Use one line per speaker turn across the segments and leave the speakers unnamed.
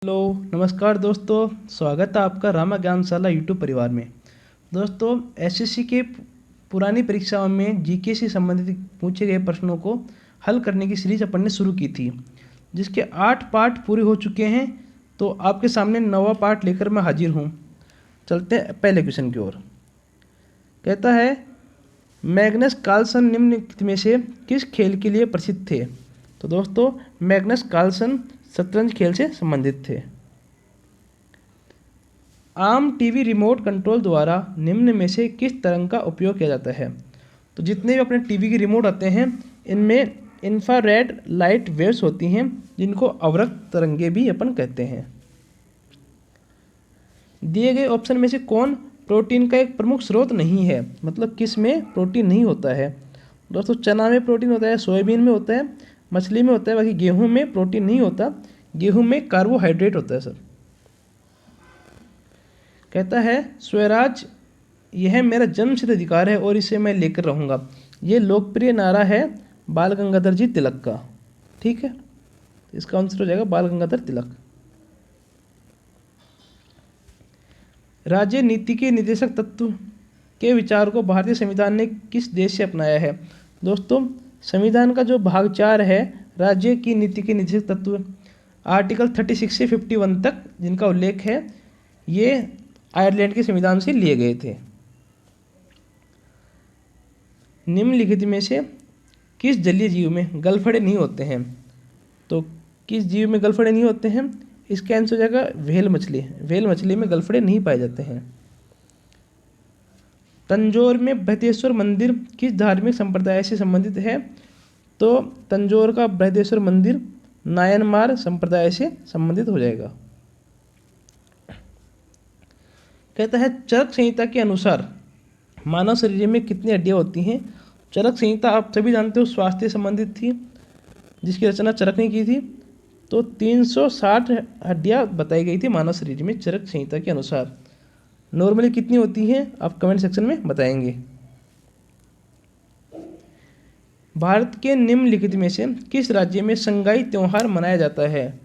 Hello, नमस्कार दोस्तों। स्वागत है आपका रामा ज्ञानशाला यूट्यूब परिवार में। दोस्तों, एसएससी के पुरानी परीक्षाओं में जीके से संबंधित पूछे गए प्रश्नों को हल करने की सीरीज अपन ने शुरू की थी, जिसके 8 पार्ट पूरे हो चुके हैं। तो आपके सामने 9वां पार्ट लेकर मैं हाजिर हूँ। चलते हैं पहले क्वेश्चन की ओर। कहता है, मैग्नस कार्लसन निम्नलिखित में से किस खेल के लिए प्रसिद्ध थे? तो दोस्तों, मैग्नस कार्लसन शतरंज खेल से संबंधित थे। आम टीवी रिमोट कंट्रोल द्वारा निम्न में से किस तरंग का उपयोग किया जाता है? तो जितने भी अपने टीवी के रिमोट आते हैं, इनमें इंफ्रारेड लाइट वेव्स होती हैं, जिनको अवरक्त तरंगे भी अपन कहते हैं। दिए गए ऑप्शन में से कौन प्रोटीन का एक प्रमुख स्रोत नहीं है? मतलब किस में प्रोटीन नहीं होता है? दोस्तों, चना में प्रोटीन होता है, सोयाबीन में होता है, मछली में होता है, बाकी गेहूं में प्रोटीन नहीं होता। गेहूं में कार्बोहाइड्रेट होता है सर। कहता है, स्वराज यह मेरा जन्मसिद्ध अधिकार है और इसे मैं लेकर रहूंगा। ये लोकप्रिय नारा है बाल गंगाधर जी तिलक का। ठीक है, इसका आंसर हो जाएगा बाल गंगाधर तिलक। राज्य नीति के निर्देशक तत्व के विचार को भारतीय संविधान ने किस देश से अपनाया है? दोस्तों, संविधान का जो भाग 4 है, राज्य की नीति के निर्देशक तत्व, आर्टिकल 36 से 51 तक जिनका उल्लेख है, ये आयरलैंड के संविधान से लिए गए थे। निम्नलिखित में से किस जलीय जीव में गलफड़े नहीं होते हैं? तो किस जीव में गलफड़े नहीं होते हैं? इसका आंसर हो जाएगा व्हेल मछली। व्हेल मछली में गलफड़े नहीं पाए जाते हैं। तंजौर में बृहदेश्वर मंदिर किस धार्मिक संप्रदाय से संबंधित है? तो तंजौर का बृहदेश्वर मंदिर नायनमार संप्रदाय से संबंधित हो जाएगा। कहता है, चरक संहिता के अनुसार मानव शरीर में कितनी हड्डियां होती हैं? चरक संहिता आप सभी जानते हो स्वास्थ्य संबंधित थी, जिसकी रचना चरक ने की थी। तो 360 हड्डियां बताई गई थी मानव शरीर में चरक संहिता के अनुसार। नॉर्मली कितनी होती हैं आप कमेंट सेक्शन में बताएंगे। भारत के निम्नलिखित में से किस राज्य में संगाई त्यौहार मनाया जाता है?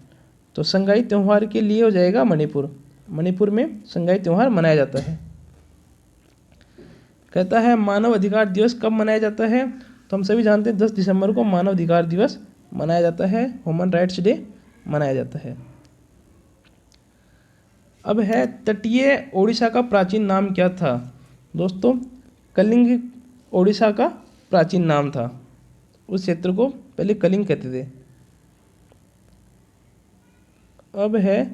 तो संगाई त्यौहार के लिए हो जाएगा मणिपुर। मणिपुर में संगाई त्यौहार मनाया जाता है। कहता है, मानव अधिकार दिवस कब मनाया जाता है? तो हम सभी जानते हैं 10 दिसंबर को मानव अधिकार दिवस मनाया जाता है, ह्यूमन राइट्स डे मनाया जाता है। अब है, तटीय ओडिशा का प्राचीन नाम क्या था? दोस्तों, कलिंग ओडिशा का प्राचीन नाम था। उस क्षेत्र को पहले कलिंग कहते थे। अब है,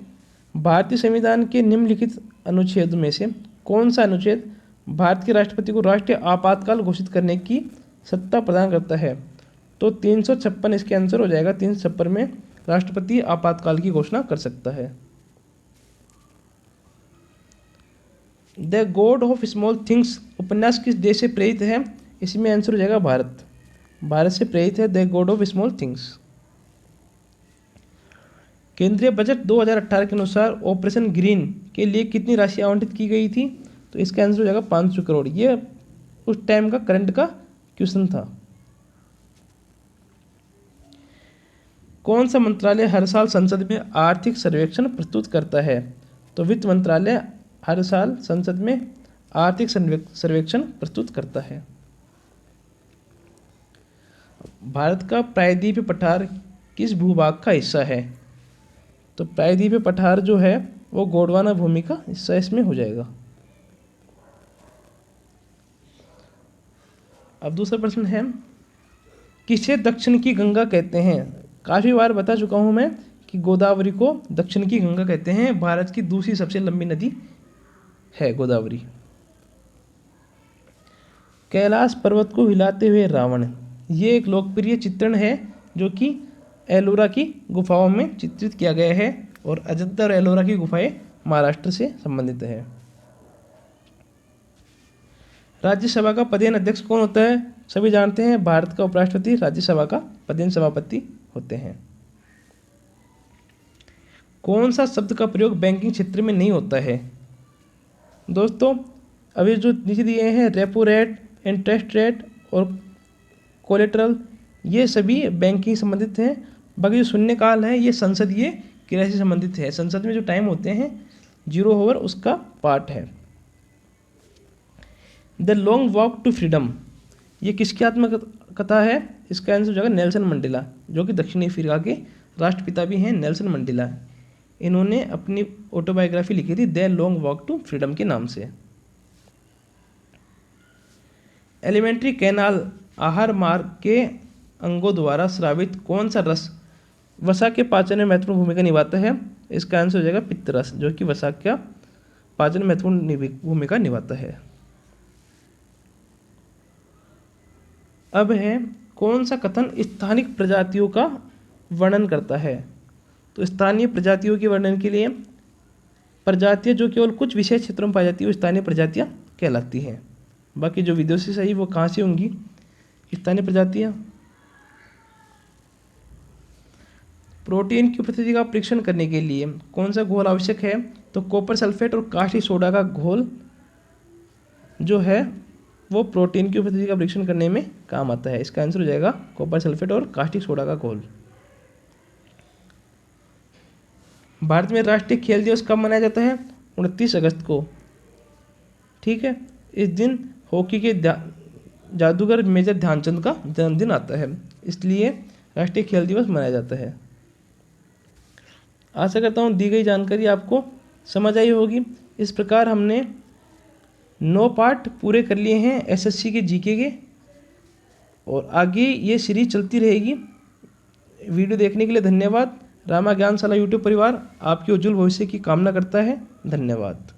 भारतीय संविधान के निम्नलिखित अनुच्छेद में से कौन सा अनुच्छेद भारत के राष्ट्रपति को राष्ट्रीय आपातकाल घोषित करने की सत्ता प्रदान करता है? तो 356 इसके आंसर हो जाएगा। 356 में राष्ट्रपति आपातकाल की घोषणा कर सकता है। The God of small things उपन्यास किस देश से प्रेरित है? इसमें आंसर हो जाएगा भारत। भारत से प्रेरित है the God of small things. केंद्रीय बजट 2018 के अनुसार ऑपरेशन ग्रीन के लिए कितनी राशि आवंटित की गई थी? तो इसका आंसर हो जाएगा 500 करोड़। ये उस टाइम का करंट का क्वेश्चन था। कौन सा मंत्रालय हर साल संसद में आर्थिक सर्वेक्षण प्रस्तुत करता है? तो वित्त मंत्रालय हर साल संसद में आर्थिक सर्वेक्षण प्रस्तुत करता है। भारत का प्रायद्वीपीय पठार किस भूभाग का हिस्सा है? तो प्रायद्वीपीय पठार जो है वो गोंडवाना भूमि का हिस्सा इसमें हो जाएगा। अब दूसरा प्रश्न है, किसे दक्षिण की गंगा कहते हैं? काफ़ी बार बता चुका हूँ मैं कि गोदावरी को दक्षिण की गंगा कहते हैं। भारत की दूसरी सबसे लंबी नदी है गोदावरी। कैलाश पर्वत को हिलाते हुए रावण, ये एक लोकप्रिय चित्रण है जो कि एलोरा की गुफाओं में चित्रित किया गया है, और अजंता और एलोरा की गुफाएं महाराष्ट्र से संबंधित है। राज्यसभा का पदेन अध्यक्ष कौन होता है? सभी जानते हैं, भारत का उपराष्ट्रपति राज्यसभा का पदेन सभापति होते हैं। कौन सा शब्द का प्रयोग बैंकिंग क्षेत्र में नहीं होता है? दोस्तों, अभी जो नीचे दिए हैं रेपो रेट, इंटरेस्ट रेट और कोलेटरल, ये सभी बैंकिंग संबंधित हैं। बाकी जो शून्यकाल है ये संसदीय क्रिया से संबंधित है। संसद में जो टाइम होते हैं 0 ओवर उसका पार्ट है। The long walk to freedom, ये किसकी आत्मकथा है? इसका आंसर हो जाएगा नेल्सन मंडेला, जो कि दक्षिणी अफ्रीका के राष्ट्रपिता भी हैं, नेल्सन मंडेला। इन्होंने अपनी ऑटोबायोग्राफी लिखी थी the long walk to freedom के नाम से। एलिमेंट्री कैनाल आहार मार्ग के अंगों द्वारा स्रावित कौन सा रस वसा के पाचन में महत्वपूर्ण भूमिका निभाता है? इसका आंसर हो जाएगा पित्तरस, जो कि वसा का पाचन में महत्वपूर्ण भूमिका निभाता है। अब है कौन सा कथन स्थानिक प्रजातियों का वर्णन करता है? तो स्थानीय प्रजातियों के वर्णन के लिए प्रजातियां जो केवल कुछ विशेष क्षेत्रों में पाई जाती है वो स्थानीय प्रजातियां कहलाती हैं। बाकी जो विदेशी सही वो कहाँ से होंगी? स्थानीय प्रजातियां। प्रोटीन की उपस्थिति का परीक्षण करने के लिए कौन सा घोल आवश्यक है? तो कॉपर सल्फेट और कास्टिक सोडा का घोल जो है वो प्रोटीन की उपस्थिति का परीक्षण करने में काम आता है। इसका आंसर हो जाएगा कॉपर सल्फेट और कास्टिक सोडा का घोल। भारत में राष्ट्रीय खेल दिवस कब मनाया जाता है? 29 अगस्त को। ठीक है, इस दिन हॉकी के जादूगर मेजर ध्यानचंद का जन्मदिन आता है, इसलिए राष्ट्रीय खेल दिवस मनाया जाता है। आशा करता हूँ दी गई जानकारी आपको समझ आई होगी। इस प्रकार हमने 9 पार्ट पूरे कर लिए हैं एसएससी के जीके के, और आगे ये सीरीज चलती रहेगी। वीडियो देखने के लिए धन्यवाद। रामा ज्ञानशाला यूट्यूब परिवार आपके उज्जवल भविष्य की कामना करता है। धन्यवाद।